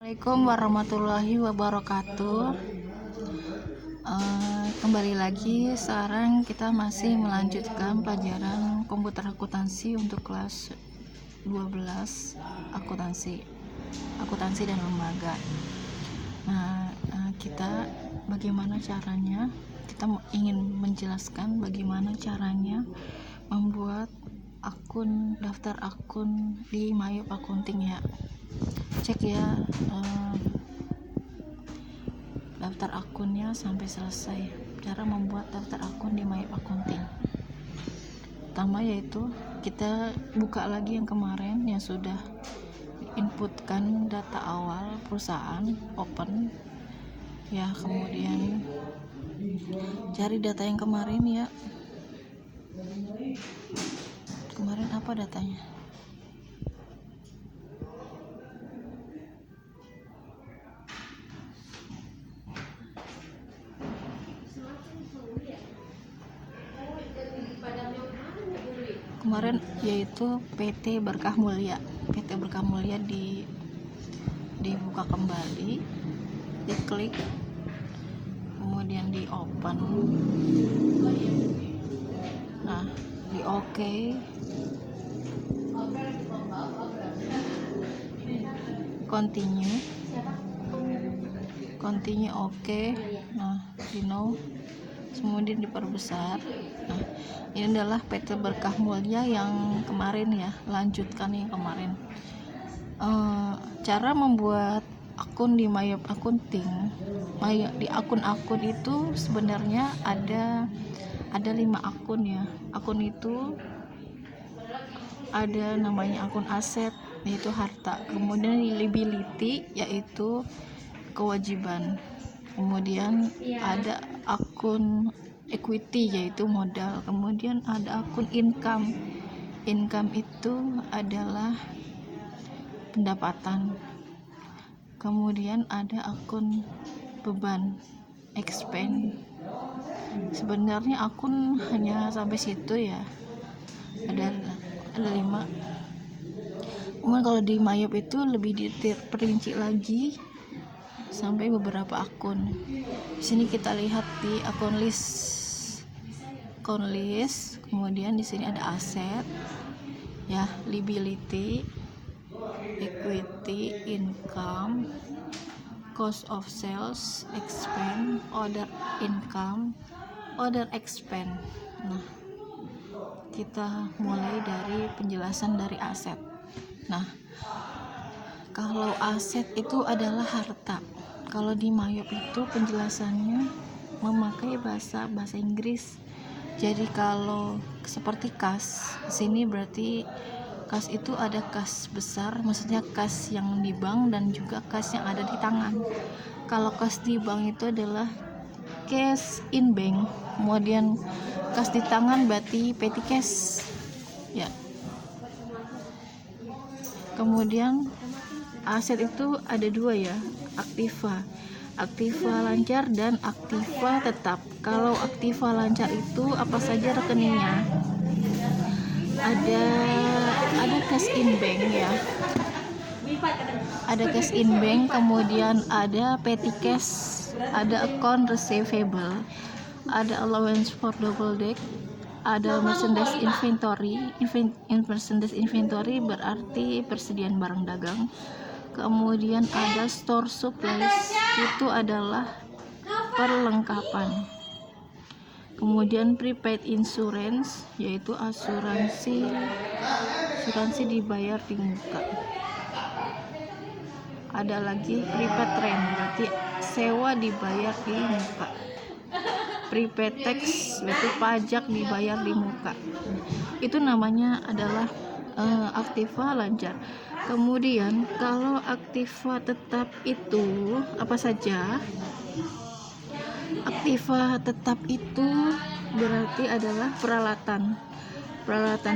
Assalamualaikum warahmatullahi wabarakatuh. Kembali lagi, sekarang kita masih melanjutkan pelajaran komputer akuntansi untuk kelas 12 akuntansi dan lembaga. Nah, kita bagaimana caranya, kita ingin menjelaskan bagaimana caranya membuat daftar akun di Mayop Accounting ya. Cek ya daftar akunnya sampai selesai. Cara membuat daftar akun di Mayop Accounting. Pertama yaitu kita buka lagi yang kemarin yang sudah inputkan data awal perusahaan, open ya, kemudian cari data yang kemarin ya. Kemarin apa datanya? Kemarin yaitu PT Berkah Mulia. PT Berkah Mulia dibuka kembali, diklik, kemudian di open, nah di OK, continue OK, nah di no, kemudian diperbesar. Nah, ini adalah PT Berkah Mulia yang kemarin ya, lanjutkan yang kemarin. Cara membuat akun di Mayop Accounting, di akun-akun itu sebenarnya ada 5 akun ya. Akun itu ada namanya akun aset, yaitu harta, kemudian liability yaitu kewajiban, kemudian ada akun equity yaitu modal, kemudian ada akun income itu adalah pendapatan, kemudian ada akun beban expense. Sebenarnya akun hanya sampai situ ya, ada 5. Kemudian kalau di Mayop itu lebih diperinci lagi sampai beberapa akun. Di sini kita lihat di akun list, kemudian di sini ada aset ya, liability, equity, income, cost of sales, expense, other income, other expense. Nah, kita mulai dari penjelasan dari aset. Nah, kalau aset itu adalah harta. Kalau di Mayop itu penjelasannya memakai bahasa Inggris. Jadi kalau seperti kas, sini berarti kas itu ada kas besar, maksudnya kas yang di bank dan juga kas yang ada di tangan. Kalau kas di bank itu adalah cash in bank, kemudian kas di tangan berarti petty cash ya. Kemudian aset itu ada 2 ya, aktiva lancar dan aktiva tetap. Kalau aktiva lancar itu apa saja rekeningnya? Ada cash in bank ya, ada cash in bank, kemudian ada petty cash, ada account receivable, ada allowance for double deck, ada merchandise inventory. Merchandise inventory berarti persediaan barang dagang. Kemudian ada store supplies, itu adalah perlengkapan. Kemudian prepaid insurance yaitu asuransi dibayar di muka. Ada lagi prepaid rent, berarti sewa dibayar di muka. Prepaid tax berarti pajak dibayar di muka. Itu namanya adalah aktiva lancar. Kemudian kalau aktiva tetap itu apa saja? Aktiva tetap itu berarti adalah peralatan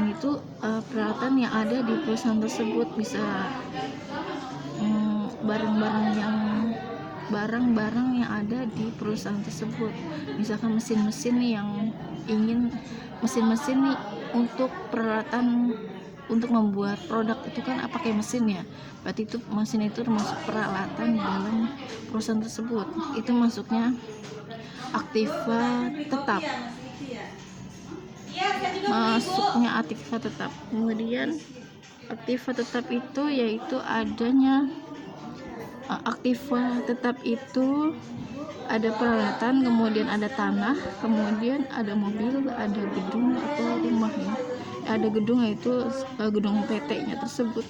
itu peralatan yang ada di perusahaan tersebut, bisa barang-barang yang ada di perusahaan tersebut. Misalkan mesin-mesin nih untuk peralatan untuk membuat produk itu kan pakai mesin ya, berarti itu mesin itu termasuk peralatan dalam perusahaan tersebut. Itu masuknya aktiva tetap, kemudian aktiva tetap itu yaitu adanya aktiva tetap itu ada peralatan, kemudian ada tanah, kemudian ada mobil, ada gedung atau rumah ya. Ada gedung, yaitu gedung PT-nya tersebut.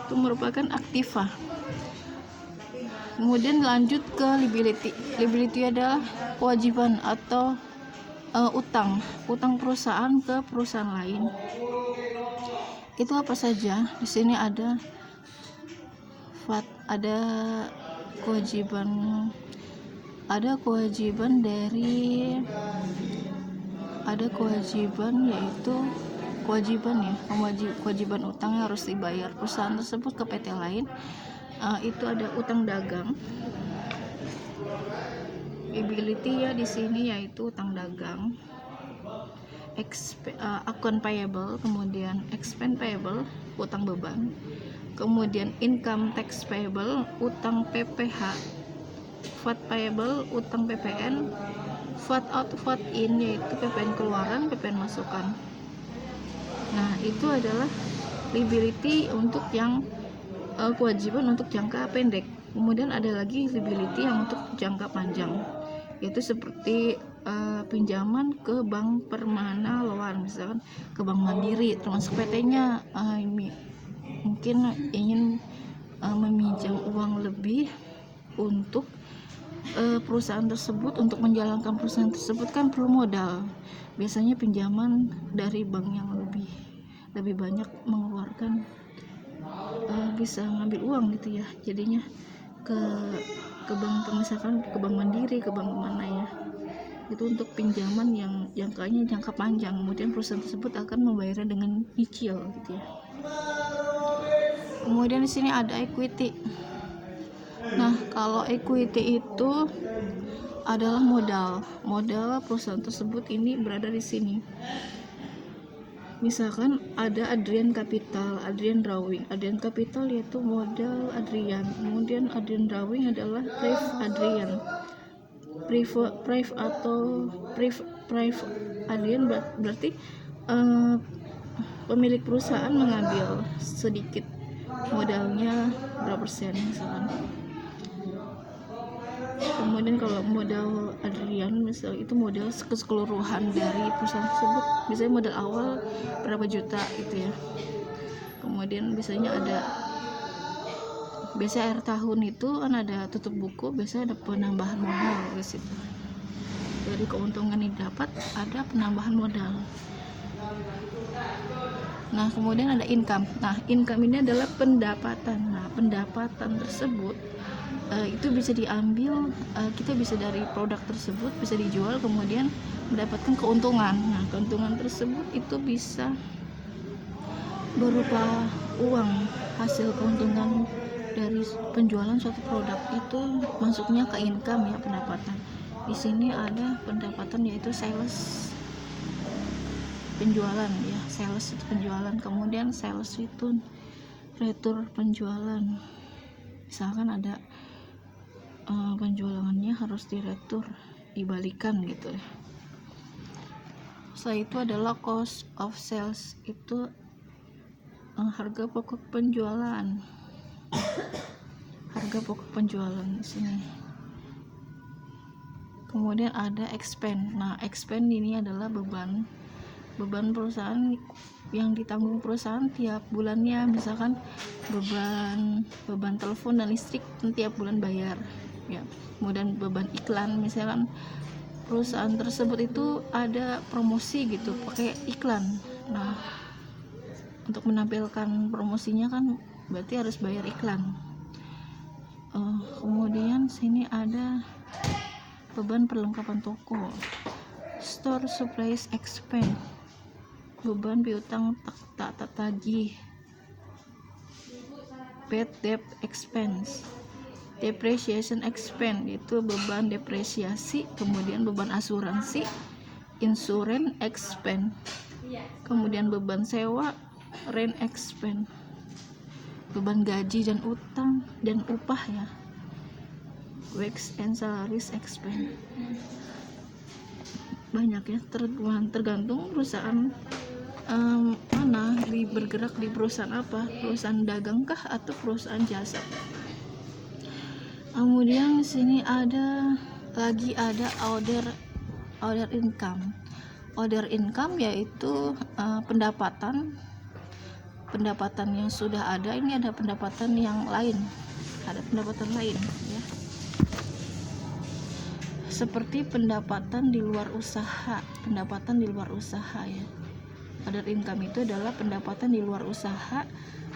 Itu merupakan aktiva. Kemudian lanjut ke liability. Liability adalah kewajiban atau utang perusahaan ke perusahaan lain. Itu apa saja? Di sini ada kewajiban utang yang harus dibayar perusahaan tersebut ke PT lain. Itu ada utang dagang. Liability ya di sini yaitu utang dagang, account payable, kemudian expense payable, utang beban, kemudian income tax payable, utang PPH, VAT payable, utang PPN, VAT out, VAT in, yaitu PPN keluaran, PPN masukan. Nah, itu adalah liability untuk yang kewajiban untuk jangka pendek. Kemudian ada lagi liability yang untuk jangka panjang, yaitu seperti pinjaman ke bank permana luar, misalkan ke Bank Mandiri, termasuk PT-nya mungkin ingin meminjam uang lebih untuk perusahaan tersebut, untuk menjalankan perusahaan tersebut kan perlu modal. Biasanya pinjaman dari bank yang lebih banyak mengeluarkan, bisa ngambil uang gitu ya, jadinya ke bank, misalkan ke Bank Mandiri, ke bank mana ya, itu untuk pinjaman yang jangka panjang, kemudian perusahaan tersebut akan membayarnya dengan nyicil gitu ya. Kemudian di sini ada equity. Nah, kalau equity itu adalah modal perusahaan tersebut ini berada di sini. Misalkan ada Adrian Capital, Adrian Drawing. Adrian Capital yaitu modal Adrian, kemudian Adrian Drawing adalah Prive Adrian. Prive Adrian berarti pemilik perusahaan mengambil sedikit modalnya berapa persen misalkan. Kemudian kalau modal Adrian misal itu modal keseluruhan dari perusahaan tersebut, misalnya modal awal berapa juta gitu ya. Kemudian biasanya akhir tahun itu kan ada tutup buku, biasanya ada penambahan modal di situ. Dari keuntungan yang didapat ada penambahan modal. Nah, kemudian ada income. Nah, income ini adalah pendapatan. Nah, pendapatan tersebut itu bisa diambil, kita bisa dari produk tersebut bisa dijual, kemudian mendapatkan keuntungan. Nah, keuntungan tersebut itu bisa berupa uang, hasil keuntungan dari penjualan suatu produk itu masuknya ke income ya, pendapatan. Di sini ada pendapatan yaitu sales, penjualan ya, sales itu penjualan, kemudian sales itu retur penjualan. Misalkan ada penjualannya harus diretur, dibalikan gitu ya. Setelah itu adalah cost of sales, itu harga pokok penjualan. Harga pokok penjualan di sini. Kemudian ada expense. Nah, expense ini adalah beban perusahaan yang ditanggung perusahaan tiap bulannya, misalkan beban telepon dan listrik tiap bulan bayar ya. Kemudian beban iklan, misalkan perusahaan tersebut itu ada promosi gitu pakai iklan. Nah, untuk menampilkan promosinya kan berarti harus bayar iklan. Kemudian sini ada beban perlengkapan toko, store supplies expense, beban piutang tak tagih, bad debt expense, depreciation expense itu beban depresiasi, kemudian beban asuransi, insurance expense, kemudian beban sewa, rent expense, beban gaji dan utang dan upah ya. Wage and salaries expense. Banyak ya, tergantung perusahaan mana, bergerak di perusahaan apa, perusahaan dagang kah atau perusahaan jasa. Kemudian di sini ada other income. Other income yaitu pendapatan yang sudah ada. Ini ada pendapatan yang lain, ya, seperti pendapatan di luar usaha ya. Other income itu adalah pendapatan di luar usaha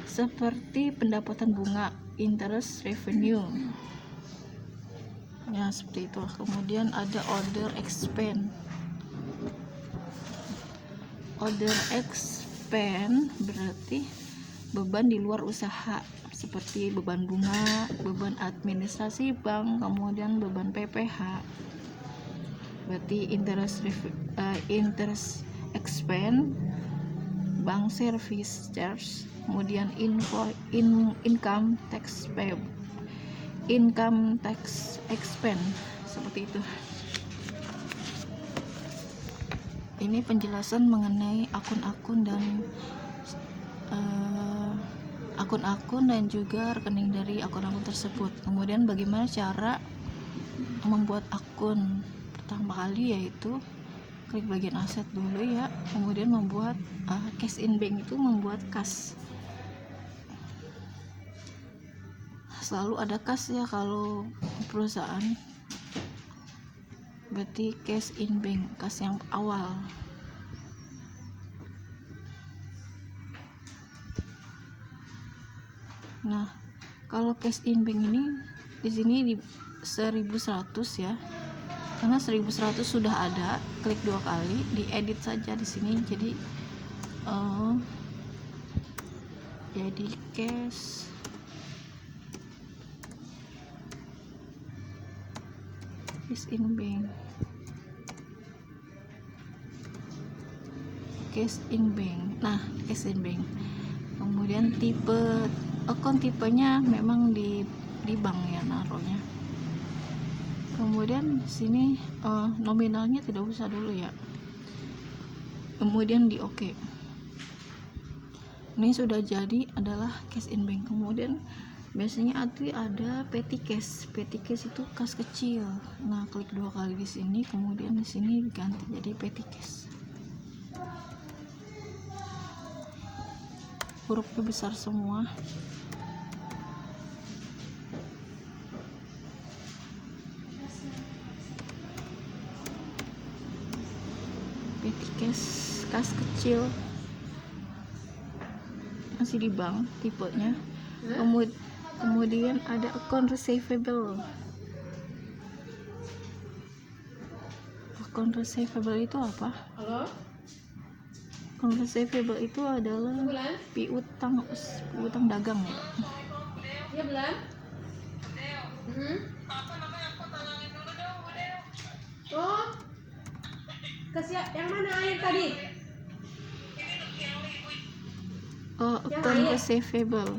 seperti pendapatan bunga, interest revenue ya, seperti itu. Kemudian ada other expense. Other expense berarti beban di luar usaha seperti beban bunga, beban administrasi bank, kemudian beban PPh. Berarti interest expense, bank service charge, kemudian income tax expense, seperti itu. Ini penjelasan mengenai akun-akun dan juga rekening dari akun-akun tersebut. Kemudian bagaimana cara membuat akun? Pertama kali yaitu klik bagian aset dulu ya, kemudian membuat cash in bank, itu membuat kas. Selalu ada kas ya kalau perusahaan, berarti cash in bank, kas yang awal. Nah, kalau cash in bank ini di sini di 1100 ya. Karena 1100 sudah ada, klik 2 kali, diedit saja di sini. Jadi cash in bank. Nah, cash in bank. Kemudian tipe akun, tipenya memang di bank ya naruhnya. Kemudian sini nominalnya tidak usah dulu ya. Kemudian di oke. Ini sudah jadi adalah cash in bank. Kemudian biasanya ada petty cash. Petty cash itu kas kecil. Nah, klik 2 kali di sini, kemudian di sini diganti jadi petty cash. Hurufnya besar semua. Petty cash, kas kecil, masih di bank tipenya. Kemudian ada account receivable. Account receivable itu apa? Account receivable itu adalah piutang dagang ya. Iya belum? Oh, yang mana air tadi? Account receivable.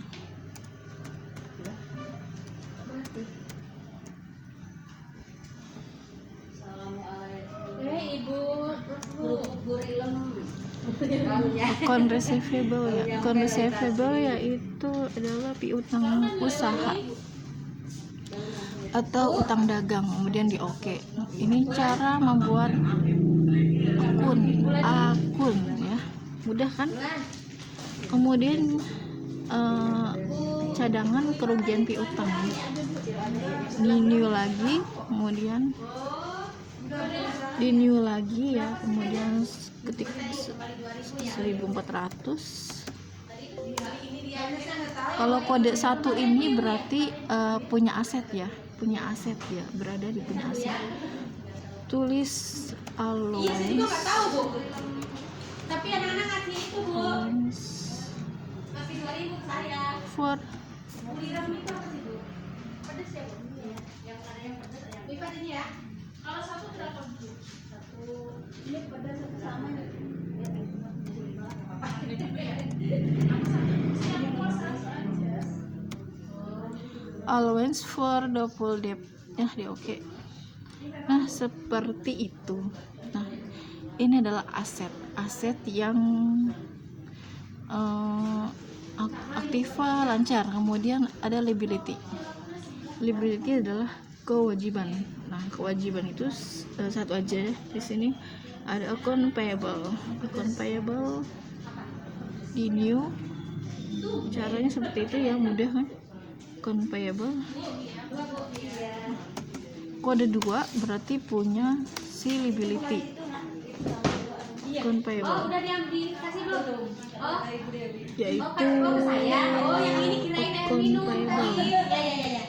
Ibu. Account receivable ya. Account receivable yaitu adalah piutang usaha atau utang dagang. Kemudian di oke. Ini cara membuat akun ya. Mudah kan? Kemudian cadangan kerugian piutang. Di new lagi, kemudian di new lagi ya, kemudian ketik 1400. Kalau kode 1 ini berarti punya aset ya, berada di punya aset. Tulis allowance. Tapi anak-anak ngasih itu, Bu. Kasih 2000 ke saya. For Buliran itu apa sih, Bu? Pedes ya, Bu? Yang ada yang pedes, yang lipat ini ya. Kalau satu berapa, Bu? Satu. Ini pedas satu sama ya. Ya, apa? Ini ya. allowance for double debt. Ya, dia oke. Nah, seperti itu. Nah, ini adalah aset yang aktiva lancar. Kemudian ada liability adalah kewajiban. Nah, kewajiban itu satu aja di sini. Ada account payable di new, caranya seperti itu ya, mudah kan. Account payable kode 2 berarti punya si liability. Account payable udah dikasih belum? Oh, yaitu ke saya. Oh, yang ini kirain air account minum. payable. Ya.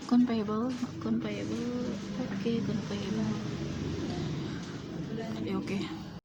Account payable. Oke, account payable. Oke.